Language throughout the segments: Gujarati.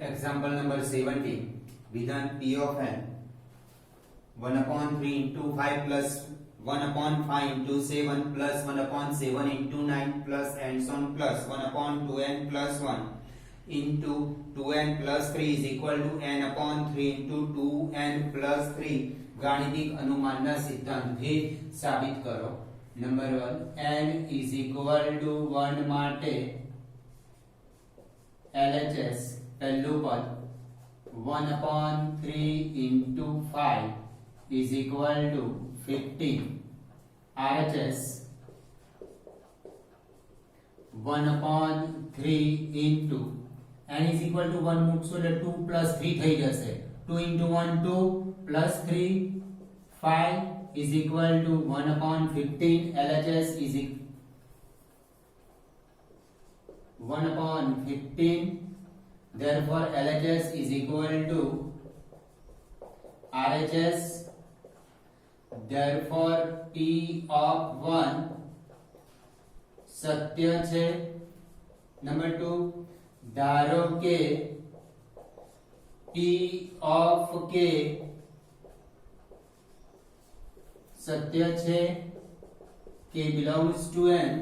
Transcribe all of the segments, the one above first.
Example number 17. विधान P of n 1/3 into 5 plus 1/5 into 7 plus 1/7 into 9 plus and so on plus 1/2n plus 1 into 2n plus 3 is equal to n/3 into 2n plus 3 गाणितिक अनुमानना सिद्धांत भी साबित करो। Number 1 n is equal to 1 માટે LHS पहलू पद 1/3 into 5 is equal to 15 RHS 1/3 into n is equal to 1 મૂકશો એટલે 2 plus 3 થઈ જશે 2 into 1 2 plus 3 5 is equal to 1/15 LHS is 1/15 therefore LHS is equal to RHS therefore P of 1 सत्य છે। नंबर 2 ધારો કે P of K सत्य છે K belongs to n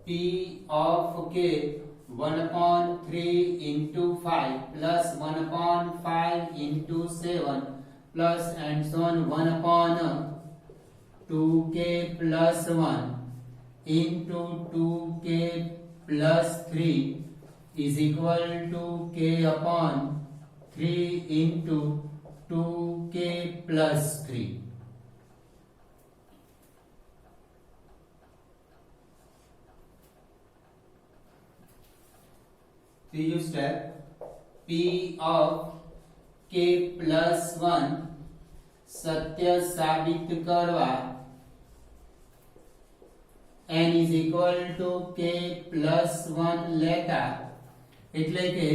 P of K 1/3 into 5 plus 1/5 into 7 plus and so on 1/2k plus 1 into 2k plus 3 is equal to k upon 3 into 2k plus 3. ત્રીજું step P of k plus 1 સત્ય સાબિત કરવા n is equal to k plus 1 લેતા એટલે કે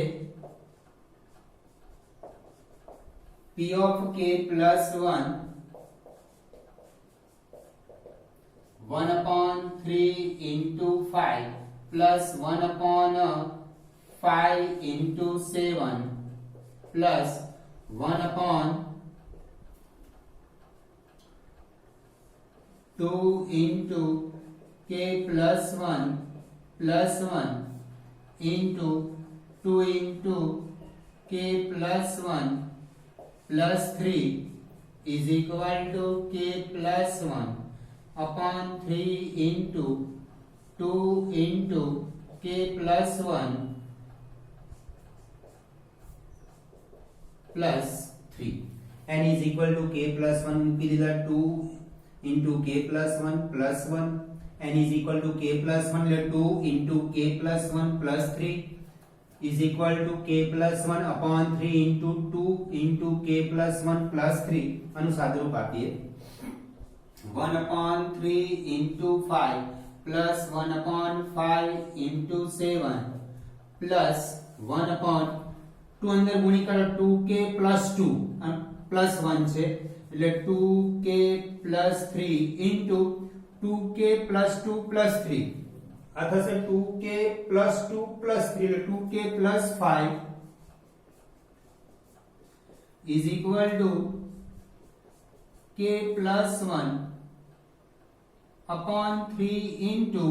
P of k plus 1 1/3 into 5 plus 1/5 into 7 plus 1/2 into k plus 1 plus 1 into 2 into k plus 1 plus 3 is equal to k plus 1 upon 3 into 2 into k plus 1 plus 3 n is equal to k plus 1 મૂકી દીધા 2 into k plus 1 plus 1 n is equal to k plus 1 એટલે 2 into k plus 1 plus 3 is equal to k plus 1 upon 3 into 2 into k plus 1 plus 3 આનું સાદુરૂપ આપીએ 1/3 into 5 plus 1/5 into 7 plus 1/2 અંદર ગુણી કરો 2k plus 2 plus 1 છે એટલે 2k plus 3 into 2k plus 2 plus 3 આ થશે 2k plus 2 plus 3 એટલે 2k plus 5 is equal to k plus 1 upon 3 into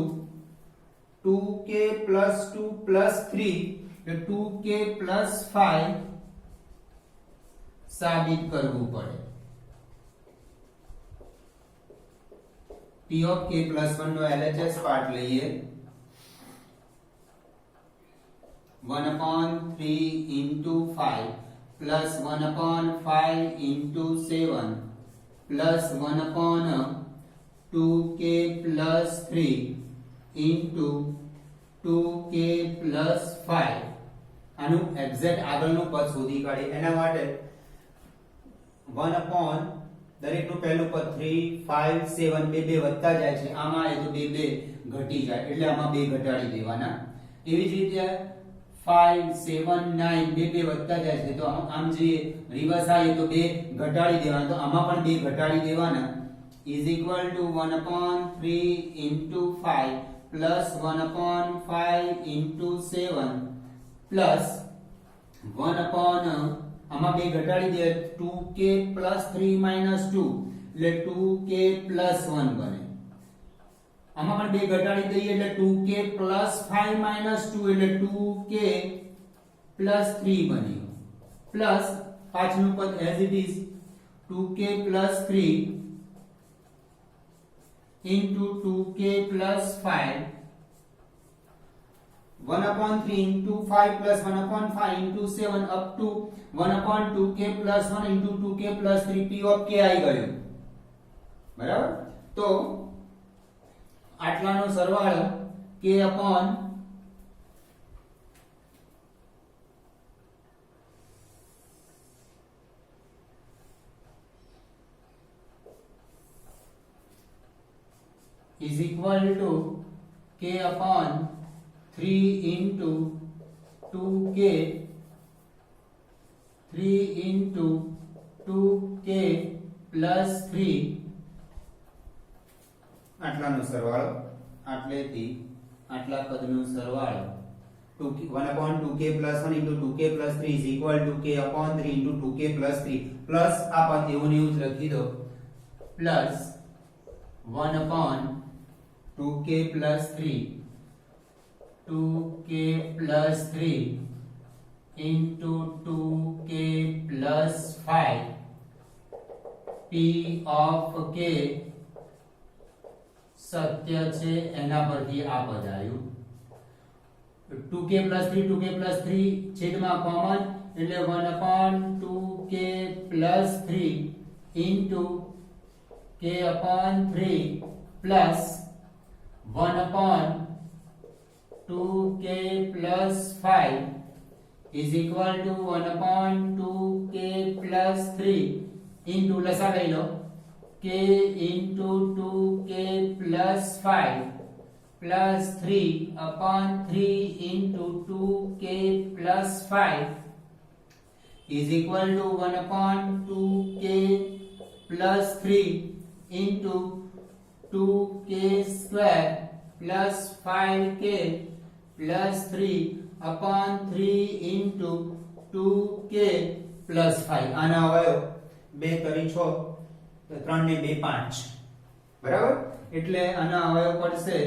2k plus 2 plus 3 એટલે 2k plus 5 સાબિત કરવું પડે P of k plus 1 નો LHS પાર્ટ લઈએ 1/3 into 5 plus 1/5 into 7 plus 1/2k plus 3 into 2k plus 5 આનું એક્ઝેક્ટ આગળનું પદ શોધી કાઢીએ એના માટે 1 દરેકનું પહેલું પદ 3 5 7 બે બે વધતા જાય છે આમાં એ તો બે બે ઘટી જાય એટલે આમાં બે ઘટાડી દેવાના એવી જ રીતે 5 7 9 બે બે વધતા જાય છે તો આમ જે રિવર્સ આવે તો બે ઘટાડી દેવાના તો આમાં પણ બે ઘટાડી દેવાના is equal to 1/3 into 5 plus 1/5 into 7 plus 1 upon આમાં બે ઘટાડી દે 2k + 3 - 2 એટલે 2k + 1 બને. આમાં પણ બે ઘટાડી દઈએ એટલે 2k + 5 - 2 એટલે 2k + 3 બની પ્લસ પાછળનું પદ as it is 2k + 3 into 2k plus 5 1/3 into 5 plus 1/5 into 7 up to 1/2k plus 1 into 2k plus 3 p of k આવી ગયું. બરાબર. તો આટલાનો સરવાળો k upon is equal to k upon 3 into 2k 3 into 2k plus 3 આટલાનો સરવાળો આટલેથી આટલા પદનો સરવાળો 1/2k plus 1 into 2k plus 3 is equal to k upon 3 into 2k plus 3 plus આ પદ એવું ને એવું જ લખી દો plus 1/2k plus 3 2k plus 3 into 2k plus 5 p of k સત્ય છે એના પરથી આ પદ આવ્યું 2k plus 3 2k plus 3 છેદમાં કોમન એટલે 1/2k plus 3 into k upon 3 plus 1/2k plus 5 is equal to 1/2k plus 3 into લસા લઈ લો k into 2k plus 5 plus 3/3 into 2k plus 5 is equal to 1/2k plus 3 into 2k square plus 5k plus 3/3 into 2k plus 5 આના અવયવ 2 કરી 6 3 ને 2 5 બરાબર એટલે આના અવયવ પડશે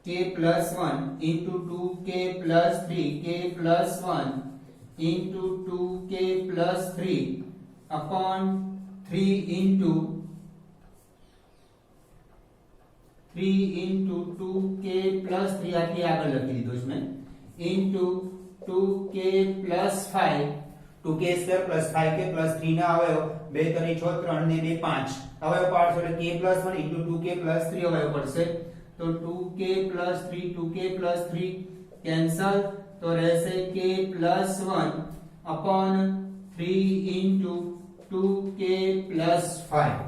k plus 1 into 2k plus 3 k plus 1 into 2k plus 3 upon 3 into 2k plus 3 આટલી આગળ લખી દીધો છે મેં into 2k plus 5 2k square plus 5k plus 3 ના અવયવ 2 કરી 6 3 ને 2 5 અવયવ પાડશો એટલે k plus 1 into 2k plus 3 અવયવ પડશે તો 2k plus 3 2k plus 3 cancel તો રહેશે k plus 1 upon 3 into 2k plus 5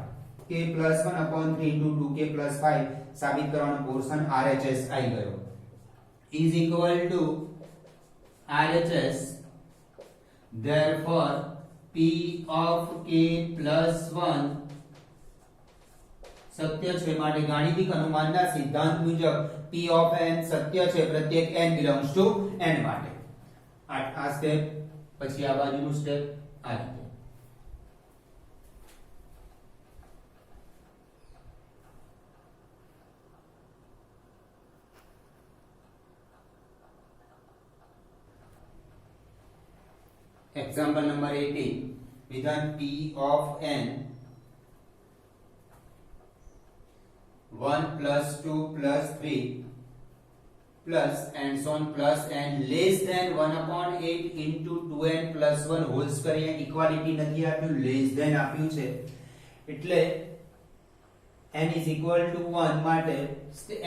k plus 1 upon 3 into 2k plus 5 સાબિત કરવાનો પોર્શન RHS આવી ગયો is equal to RHS therefore p of k plus 1 સત્ય છે માટે ગાણિતિક અનુમાનના સિદ્ધાંત મુજબ p of n સત્ય છે પ્રત્યેક n belongs to n માટે આ સ્ટેપ પછી આ બાજુનું સ્ટેપ આ રીતે Example number 18 विधान p of n 1 plus 2 plus 3 plus and so on plus n less than 1/8 into 2n plus 1 whole square या equality નથી આપ્યું less than આપ્યું છે એટલે n is equal to 1 માટે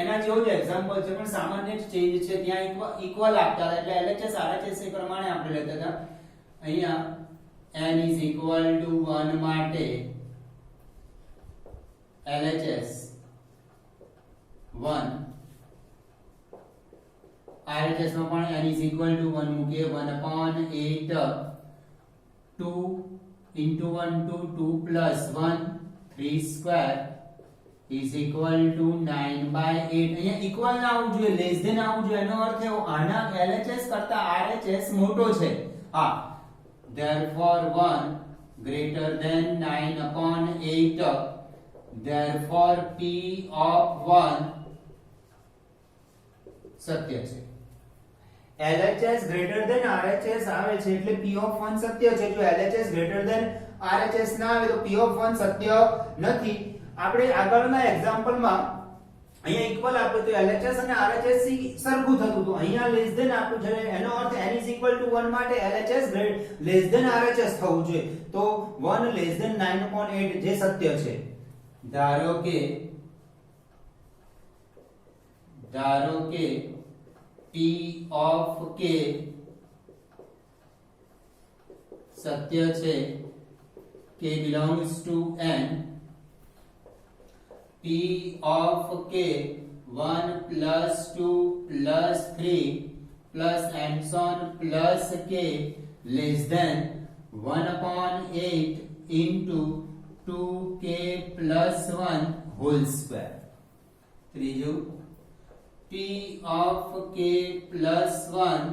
એના જેવો જ એક્ઝામ્પલ છે પણ સામાન્ય ચેન્જ છે ત્યાં ઇક્વલ આપતા હતા એટલે LHS RHS એ પ્રમાણે આપણે લેતા હતા અહીંયા n is equal to 1 માટે LHS 1 RHS માં પણ n is equal to 1 મૂકીએ 1/8 2 into 1 to 2 plus 1 3 square is equal to 9/8. અહીંયા ઇક્વલ ના આવવું જોઈએ, લેસ ધેન આવવું જોઈએ. એનો અર્થ એવો આના LHS કરતા RHS મોટો છે. હા, therefore 1 greater than 9/8. therefore P of 1 સત્ય છે. LHS greater than RHS આવે છે એટલે P of 1 સત્ય છે. જો LHS greater than RHS ના આવે તો P of 1 સત્ય નથી. આપણે આગળના એક્ઝામ્પલમાં અહીંયા ઇક્વલ આપ્યું તો LHS અને RHS સરખું થતું હતું. અહીંયા લેસ ધેન આપ્યું છે એનો અર્થ n is equal to 1 માટે LHS લેસ ધેન RHS થવું જોઈએ. તો 1 લેસ ધેન 9/8 જે સત્ય છે. ધારો કે P of k સત્ય છે. k belongs to n. P of k 1 plus 2 plus 3 plus and so on plus k less than 1/8 into 2k plus 1 whole square. ત્રીજું P of k plus 1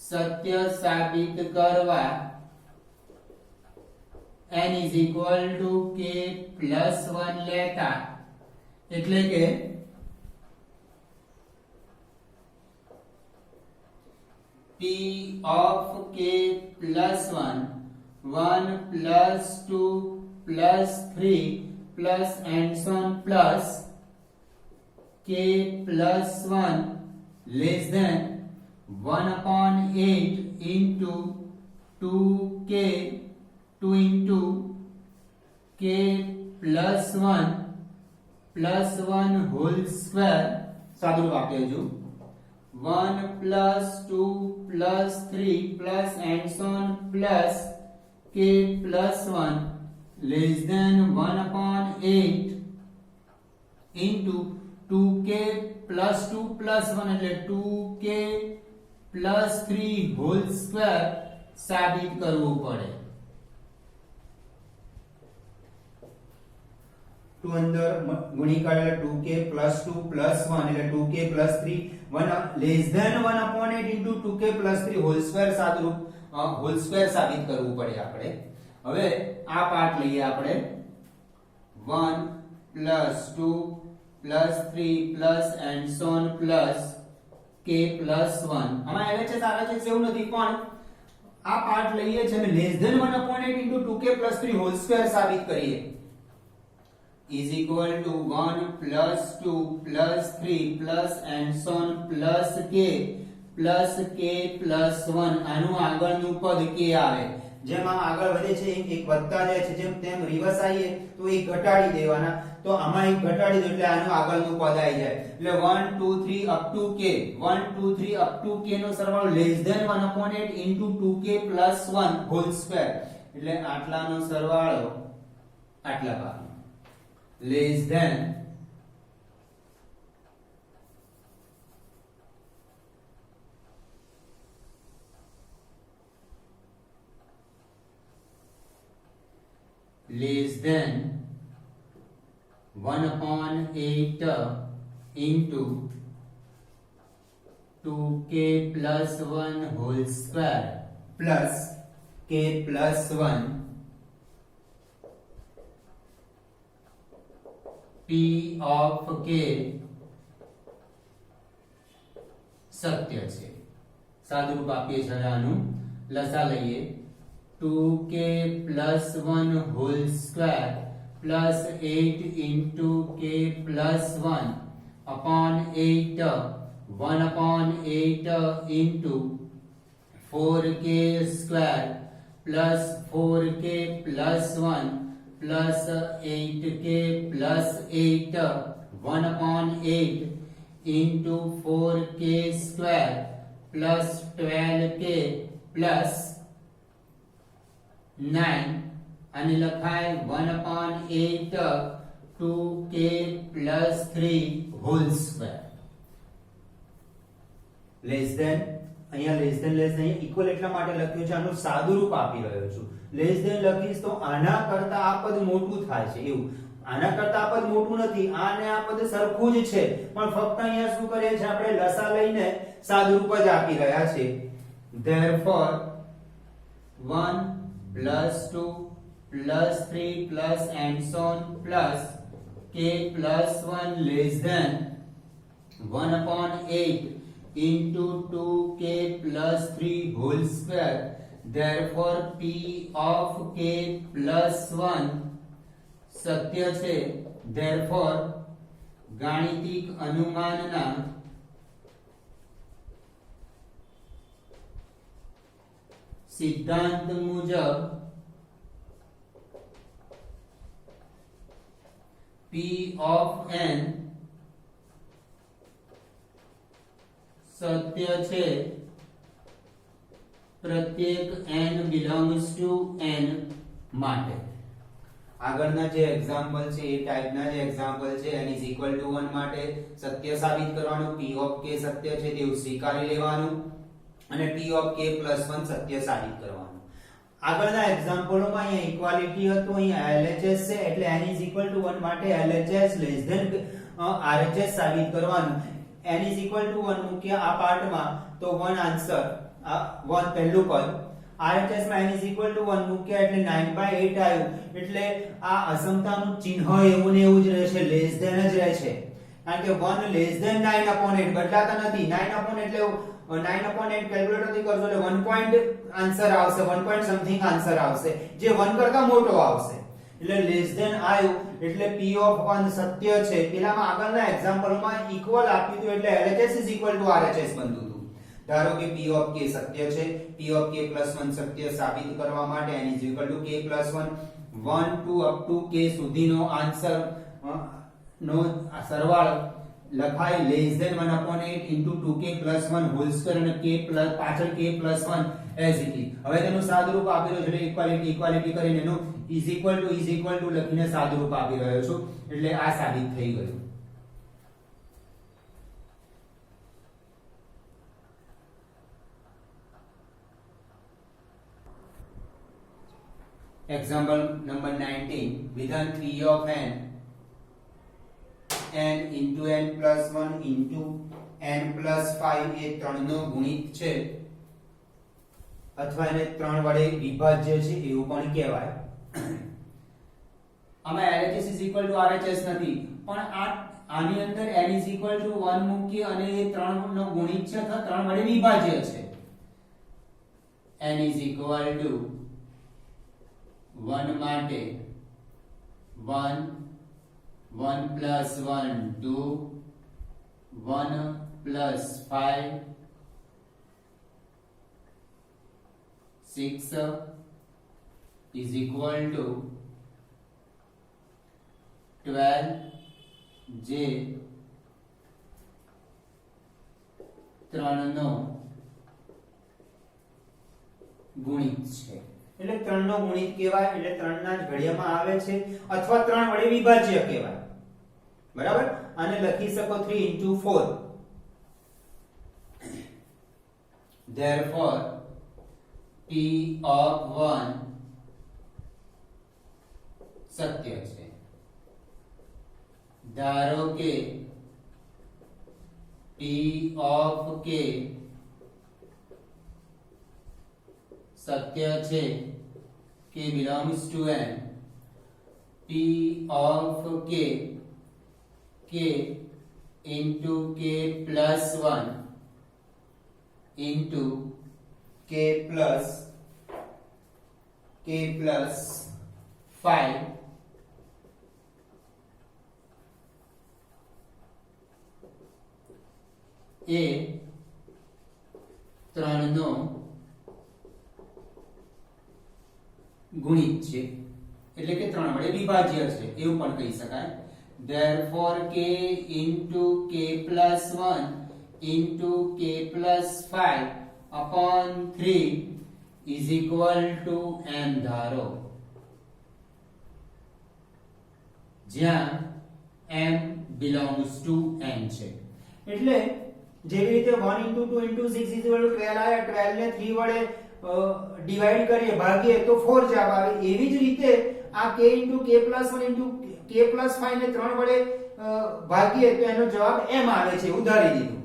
સત્ય સાબિત કરવા n is equal to k plus 1 લેતા, એટલે કે P of k plus 1 1 plus 2 plus 3 plus and so on plus k plus 1 less than 1/8 into 2k 2 into k plus 1 whole square. સાદુરૂપ આપી દેજો. 1 plus 2 plus 3 plus and so on plus k plus 1 less than 1/8 into 2k plus 2 plus 1 એટલે 2k plus 3 whole square સાબિત કરવું પડે. 2 અંદર ગુણિકાર એટલે 2k plus 2 plus 1 એટલે 2k plus 3 1 less than 1/8 into 2k plus 3 whole square સાદુરૂપ whole square સાબિત કરવું પડે આપણે. હવે આ પાર્ટ લઈએ આપણે. 1 plus 2 plus 3 plus and so on plus k plus 1. આમાં LHS RHS એવું નથી પણ આ પાર્ટ લઈએ છે અને less than 1/8 into 2k plus 3 whole square સાબિત કરીએ. is equal to 1 plus 2 plus 3 plus and so on plus k plus 1. આનું આગળનું પદ k આવે. જેમ આગળ વધે છે એક વધતા જાય છે જેમ તેમ રિવર્સ આવીએ તો એક ઘટાડી દેવાના. તો આમાં એક ઘટાડી દો એટલે આનું આગળનું પદ આવી જાય. એટલે 1 2 3 up to k 1 2 3 up to k નો સરવાળો less than 1/8 into 2k plus 1 whole square. એટલે આટલાનો સરવાળો આટલા ભાગનો less than less than 1/8 into 2k plus 1 whole square plus k plus 1 P of k સત્ય છે. સાદુરૂપ આપીએ છીએ આનું. લસા લઈએ. 2k plus 1 whole square plus 8 into k plus 1 upon 8 1/8 into 4k square plus 4k plus 1 plus 8k plus 8 1/8 into 4k square plus 12k plus 9 અને લખાય 1/8 2k plus 3 whole square. less than અહીંયા લેસ ધેન ઇક્વલ એટલા માટે લખ્યું છે આનું સાદુરૂપ આપી રહ્યો છું. લેસ ધેન લખીશ તો આના કરતા આ પદ મોટું થાય છે એવું. આના કરતા આ પદ મોટું નથી, આ અને આ પદ સરખું જ છે, પણ ફક્ત અહીંયા શું કરીએ છીએ આપણે લસા લઈને સાદુરૂપ જ આપી રહ્યા છે. therefore 1 plus 2 plus 3 plus and so on plus k plus 1 less than 1 upon 8 into 2k plus 3 whole square. Therefore p of k plus 1 સત્ય છે. therefore ગાણિતિક અનુમાનના સિદ્ધાંત મુજબ p of n સત્ય છે પ્રત્યેક n belongs to n માટે. આગળના જે એક્ઝામ્પલ છે એ ટાઈપના જે એક્ઝામ્પલ છે n is equal to 1 માટે સત્ય સાબિત કરવાનું, p of k સત્ય છે તેવું સ્વીકારી લેવાનું અને p of k plus 1 સત્ય સાબિત કરવાનું. આગળના એક્ઝામ્પલોમાં અહીંયા ઇક્વાલિટી હતું, અહીંયા LHS છે એટલે n is equal to 1 માટે LHS less than RHS સાબિત કરવાનું. n is equal to 1 મૂક્યા આ પાર્ટમાં તો 1 આન્સર, આ 1 પહેલું પદ. RHS માં n is equal to 1 મૂક્યા એટલે 9/8 આવ્યું, એટલે આ અસમતાનું ચિહ્ન એવું ને એવું જ રહેશે, લેસ ધેન જ રહેશે, કારણ કે 1 લેસ ધેન 9/8 બદલાતા નથી. 9/8 એટલે 9/8 કેલ્ક્યુલેટર થી કરજો એટલે 1 પોઈન્ટ આન્સર આવશે, 1 પોઈન્ટ સમથિંગ આન્સર આવશે, જે 1 કરતા મોટો આવશે. એટલે લેસ ધેન આવ્યું એટલે p of 1 સત્ય છે. પેલામાં આગળના એક્ઝામ્પલમાં ઇક્વલ આપ્યું હતું એટલે LHS is equal to RHS બનતું હતું. ધારો કે p of k સત્ય છે, p of k plus 1 સત્ય સાબિત કરવા માટે n is equal to k plus 1 1 to up to k સુધીનો આન્સર નો સરવાળો લખાય less than 1 upon 8 into 2k plus 1 whole square અને k plus પાછળ k plus 1 as it is. હવે તેનું સાદુરૂપ આપી રહ્યો છે એટલે ઇક્વાલિટી કરીને એનું is equal to લખીને સાદુરૂપ આપી રહ્યો છું એટલે આ સાબિત થઈ ગયું. Example number 19. વિધાન p of n into n plus 1 into n plus 5 એ 3 નો ગુણિત છે અથવા એને 3 વડે વિભાજ્ય છે એવું પણ કહેવાય. આમાં LHS is equal to RHS નથી, પણ આની અંદર n is equal to 1 મૂકી અને એ 3 નો ગુણિત છે અથવા 3 વડે વિભાજ્ય છે. n is equal to 1 માટે 1 1 plus 1 2 1 plus 5 6 is equal to 12 જે 3 નો ગુણિત છે. એટલે 3 નો ગુણિત કહેવાય એટલે 3 ના જ ઘડિયામાં આવે છે અથવા 3 વડે વિભાજ્ય કહેવાય. બરાબર, આને લખી શકો 3 into 4. therefore p of 1 સત્ય છે. ધારો કે p of k સત્ય છે, k belongs to n. p of k into k plus 1 into k plus 5 એ 3 નો ગુણિત છે એટલે કે 3 વડે વિભાજ્ય છે એવું પણ કહી શકાય. therefore k into k plus 1 into k plus 5 upon 3 is equal to n. ધારો જ્યાં m belongs to n છે એટલે જેવી રીતે 1 into 2 into 6 is equal to 12 આવે, 12 ને 3 વડે ડિવાઈડ કરીએ ભાગીએ તો 4 જવાબ આવે. એવી જ રીતે આ k into k plus 1 into k k + 5 ને 3 વડે ભાગીએ તો એનો જવાબ m આવે છે એવું ધારી દીધું.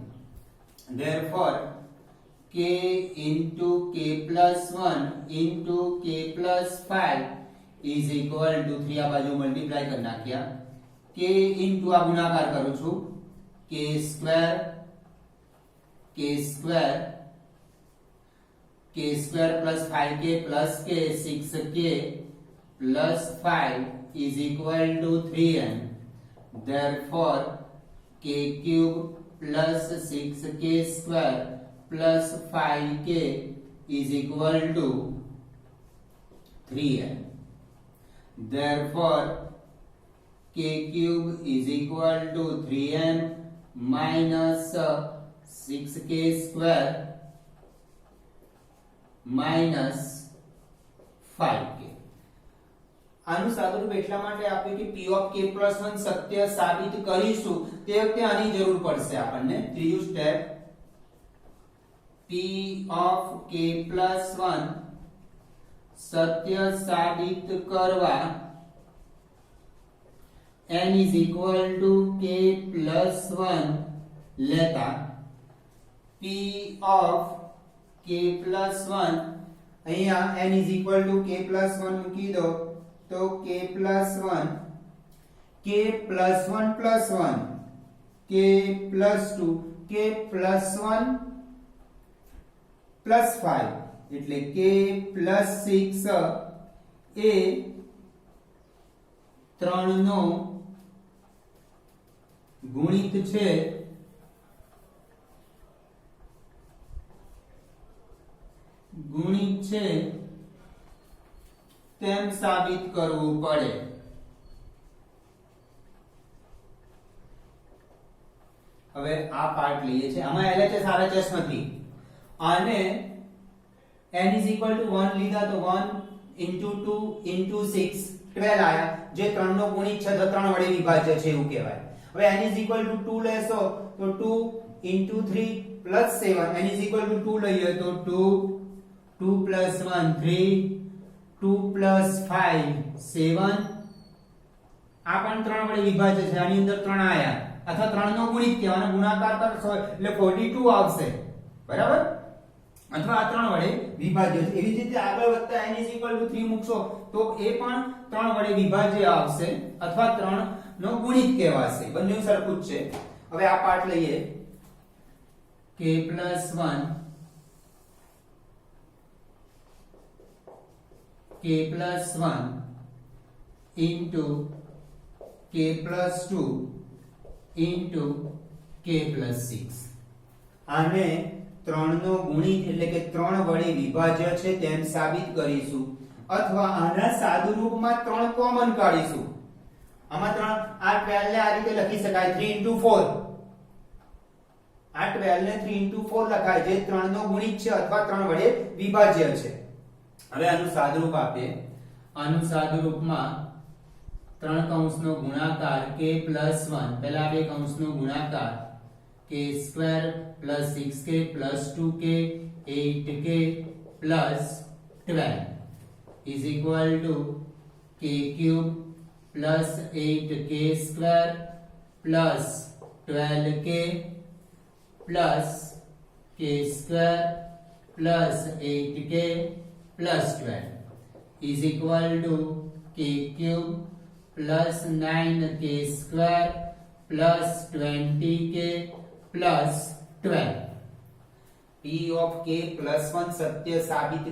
therefore k into k + 1 into k + 5 is equal to 3 આ બાજુ મલ્ટીપ્લાય કરી નાખ્યા k into આ ગુણાકાર કરું છું k square plus 5k plus k 6k plus 5 is equal to 3n. Therefore k cube plus 6k square plus 5k is equal to 3n. Therefore k cube is equal to 3n minus 6k square minus 5k. આનું સાદુરૂપ એટલા માટે આપ્યું કે p of k plus 1 સત્ય સાબિત કરીશું તે વખતે આની જરૂર પડશે આપણને. ત્રીજું step p of k plus 1 સત્ય સાબિત કરવા n is equal to k plus 1 લેતા p of k plus 1 અહીંયા n is equal to k plus 1 મૂકી દો તો k plus 1 k plus 1 plus 1 k plus 2 k plus 1 plus 5 એટલે k plus 6 એ 3 નો ગુણિત છે તેમ સાબિત કરવું પડે. હવે આ પાર્ટ લઈએ છે આમાં LHS RHS નથી અને n is equal to 1 લીધા તો 1 into 2 into 6 12 આયા જે 3 નો ગુણિત છે તો 3 વડે વિભાજ્ય છે એવું કહેવાય. હવે n is equal to 2 લેશો તો 2 into 3 plus 7 n is equal to 2 લઈએ તો 2 plus 1 3 2 plus 5 7 આ પણ 3 વડે વિભાજ્ય છે આની અંદર 3 આયા અથવા 3 નો ગુણિત કહેવાનો ગુણાકાર કરશો એટલે 42 આવશે બરાબર અથવા આ 3 વડે વિભાજ્ય છે. એવી જ રીતે આગળ વધતા n is equal to 3 મૂકશો તો એ પણ 3 વડે વિભાજ્ય આવશે અથવા 3 નો ગુણિત કહેવાશે. બંને સરખું જ છે. હવે આ પાર્ટ લઈએ k plus 1 into k plus 2 into k plus 6 આને 3 નો ગુણિત એટલે કે 3 વડે વિભાજ્ય છે તેમ સાબિત કરીશું અથવા આના સાદુરૂપમાં 3 કોમન કાઢીશું. આમાં 3 આ 12 ને આ રીતે લખી શકાય 3 into 4 આ 12 ને 3 into 4 લખાય જે 3 નો ગુણિત છે અથવા 3 વડે વિભાજ્ય છે. હવે આનું સાદુરૂપ આપીએ. આનું સાદુરૂપમાં 3 કૌંસનો ગુણાકાર k plus 1 પહેલા બે કૌંસનો ગુણાકાર k square plus 6k plus 2k 8k plus 12 is equal to k cube plus 8k square plus 12k plus k square plus 8k plus 12 is equal to k cube plus 9k square plus 20k plus 12. p of k plus 1 સત્ય સાબિત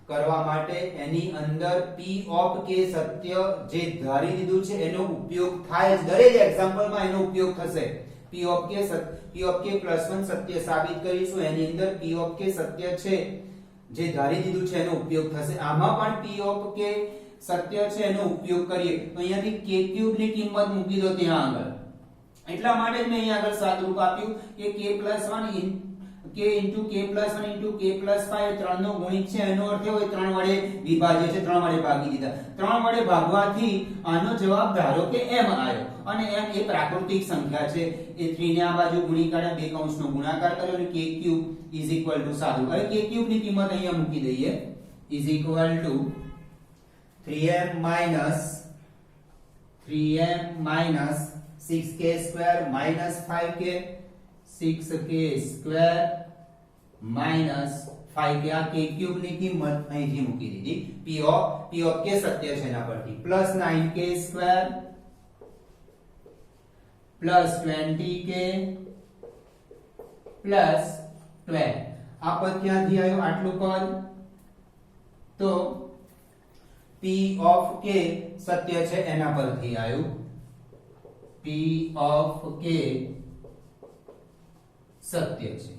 કરવા માટે એની અંદર p of k સત્ય જે ધારી દીધું છે એનો ઉપયોગ થાય જ. દરેક એક્ઝામ્પલમાં એનો ઉપયોગ થશે. p of k plus 1 સત્ય સાબિત કરીશું એની અંદર p of k સત્ય છે જે ધારી દીધું છે એનો ઉપયોગ થશે. આમાં પણ p of k સત્ય છે એનો ઉપયોગ કરીએ તો અહીંયાથી k ક્યુબ ની કિંમત મૂકી દો ત્યાં આગળ. એટલા માટે જ મેં અહીં આગળ સાદુરૂપ આપ્યું કે k plus 1 k into k plus 1 into k plus 5 3 નો ગુણિત છે એનો અર્થ એવો 3 વડે વિભાજ્ય છે 3 વડે ભાગી દીધા. 3 વડે ભાગવાથી આનો જવાબ ધારો કે m આવ્યો અને m એ પ્રાકૃતિક સંખ્યા છે. એ 3 ને આ બાજુ ગુણી કાઢ્યા બે કૌંસનો ગુણાકાર કર્યો અને k cube is equal to સાદું. હવે k ક્યુબ ની કિંમત અહીંયા મૂકી દઈએ is equal to 3m minus 3 3m minus 6k square minus 5k 6k square minus 5k આ k ક્યુબ ની કિંમત અહીંથી મૂકી દીધી p of k સત્ય છે એના પરથી plus 9k square plus 20k plus 12 આ પદ ક્યાંથી આવ્યું આટલું પદ તો p of k સત્ય છે એના પરથી આવ્યું p of k સત્ય છે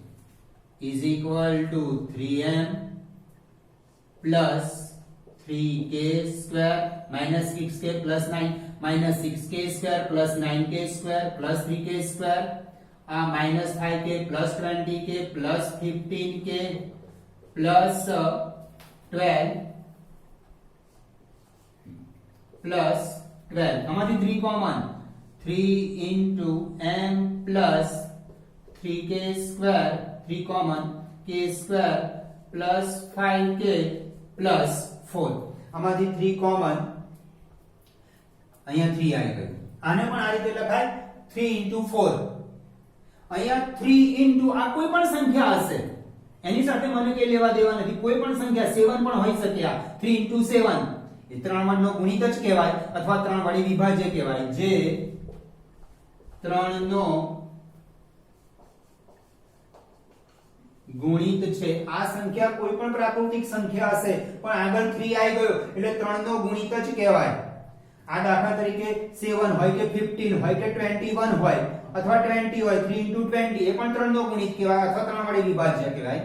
is equal to 3m plus 3k square minus 6k plus 9 minus 6k square plus 9k square plus 3k square minus 5k plus 20k plus 15k plus 12 plus 12 આમાંથી 3 common 3 into m plus 3k square 3 common k square plus 5k plus 4 આમાંથી 3 common અહીંયા 3 આવી ગયું આને પણ આ રીતે લખાય 3 into 4 અહીંયા 3 into આ કોઈ પણ સંખ્યા હશે એની સાથે મને કઈ લેવા દેવા નથી કોઈ પણ સંખ્યા 7 પણ હોઈ શકે આ 3 into 7 એ 3 વડનો ગુણિત જ કહેવાય અથવા 3 વડે વિભાજ્ય કહેવાય જે 3 નો ગુણિત છે આ સંખ્યા કોઈ પણ પ્રાકૃતિક સંખ્યા હશે પણ આગળ 3 આવી ગયો એટલે 3 નો ગુણિત જ કહેવાય આ દાખલા તરીકે 7 હોય કે 15 હોય કે 21 હોય અથવા 20 હોય 3 into 20 એ પણ 3 નો ગુણિત કહેવાય અથવા 3 વડે વિભાજ્ય કહેવાય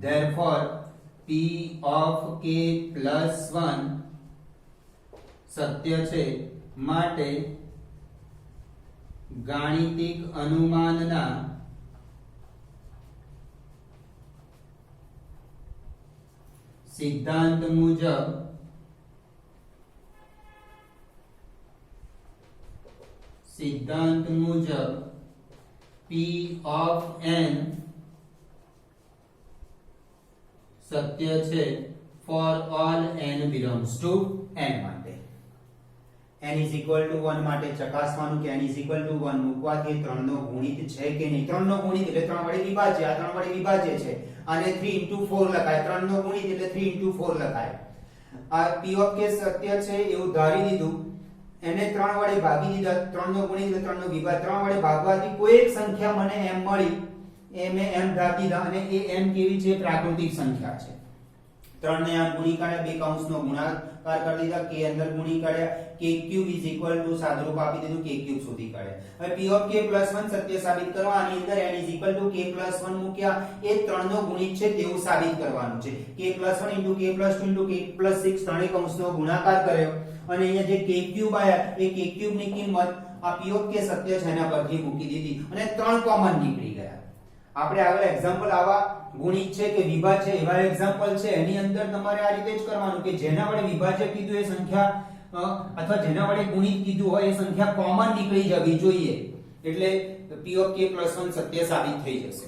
therefore p of k plus 1 સત્ય છે માટે ગાણિતિક અનુમાનના સિદ્ધાંત મુજબ p of n સત્ય છે for all n belongs to n માટે n is equal to 1 માટે ચકાસવાનું કે n is equal to 1 મૂકવાથી 3 નો ગુણિત છે કે નહીં 3 નો ગુણિત એટલે 3 વડે વિભાજ્ય આ 3 વડે વિભાજ્ય છે અને 3 into 4 લખાય 3 નો ગુણિત એટલે 3 into 4 લખાય આ p of k સત્ય છે એવું ધારી દીધું એને 3 વડે ભાગી દીધા 3 નો ગુણિત એટલે 3 નો વિભાજ્ય 3 વડે ભાગવાથી કોઈ એક સંખ્યા મને m મળી એ મેં m ધારી દીધા અને એ m કેવી છે પ્રાકૃતિક સંખ્યા છે 3 ને આમ ગુણી કાઢ્યા બે કૌંસનો ગુણાકાર કરી દીધા k અંદર ગુણી કાઢ્યા k cube is equal to સાદુરૂપ આપી દીધું k ક્યુબ શોધી કાઢ્યા હવે p ઓફ k + 1 સત્ય સાબિત કરવા આની અંદર n is equal to k + 1 મૂક્યા એ 3 નો ગુણિત છે તેવું સાબિત કરવાનું છે k + 1 * k + 2 * k + 6 ત્રણેય કૌંસનો ગુણાકાર કર્યો અને અહીંયા જે k ક્યુબ આયા એ k ક્યુબ ની કિંમત આ p ઓફ k સત્ય છે એના પરથી મૂકી દીધી અને 3 કોમન નીકળી ગયા આપણે આગળ એક્ઝામ્પલ આવા ગુણિત છે કે વિભાજ્ય એવા એક્ઝામ્પલ છે એની અંદર તમારે આ રીતે જ કરવાનું કે જેના વડે વિભાજ્ય કીધું એ સંખ્યા અથવા જેના વડે ગુણિત કીધું હોય એ સંખ્યા કોમન નીકળી જવી જોઈએ એટલે p ઓફ k + 1 સત્ય સાબિત થઈ જશે